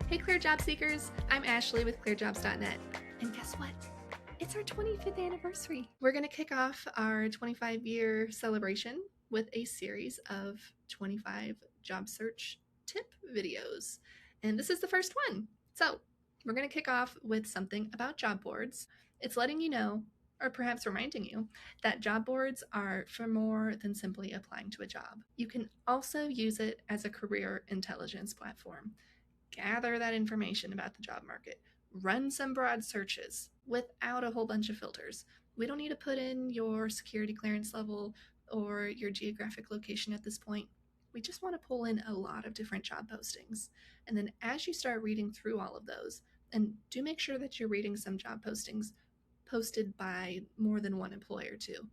Hey Clear Job Seekers, I'm Ashley with ClearedJobs.Net. And guess what? It's our 25th anniversary. We're going to kick off our 25-year celebration with a series of 25 job search tip videos. And this is the first one. So we're going to kick off with something about job boards. It's letting you know, or perhaps reminding you, that job boards are for more than simply applying to a job. You can also use it as a career intelligence platform. Gather that information about the job market, run some broad searches without a whole bunch of filters. We don't need to put in your security clearance level or your geographic location at this point. We just want to pull in a lot of different job postings. And then as you start reading through all of those, and do make sure that you're reading some job postings posted by more than one employer too.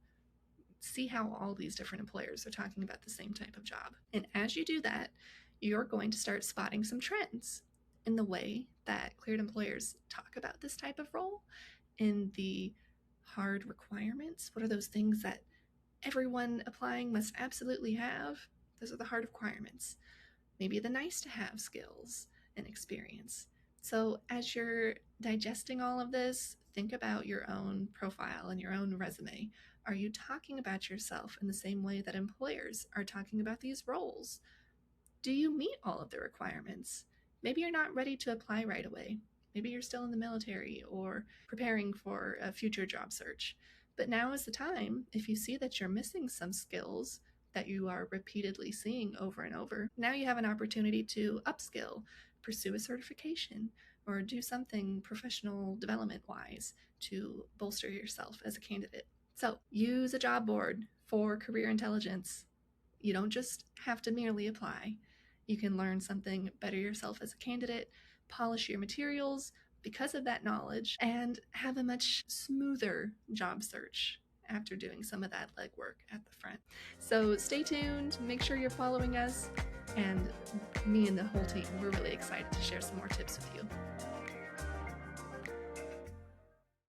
See how all these different employers are talking about the same type of job. And as you do that, you're going to start spotting some trends in the way that cleared employers talk about this type of role, in the hard requirements. What are those things that everyone applying must absolutely have? Those are the hard requirements. Maybe the nice to have skills and experience. So as you're digesting all of this, think about your own profile and your own resume. Are you talking about yourself in the same way that employers are talking about these roles? Do you meet all of the requirements? Maybe you're not ready to apply right away. Maybe you're still in the military or preparing for a future job search. But now is the time, if you see that you're missing some skills that you are repeatedly seeing over and over, now you have an opportunity to upskill, pursue a certification, or do something professional development wise to bolster yourself as a candidate. So use a job board for career intelligence. You don't just have to merely apply. You can learn something, better yourself as a candidate, polish your materials because of that knowledge, and have a much smoother job search after doing some of that legwork at the front. So stay tuned, make sure you're following us, and me and the whole team, we're really excited to share some more tips with you.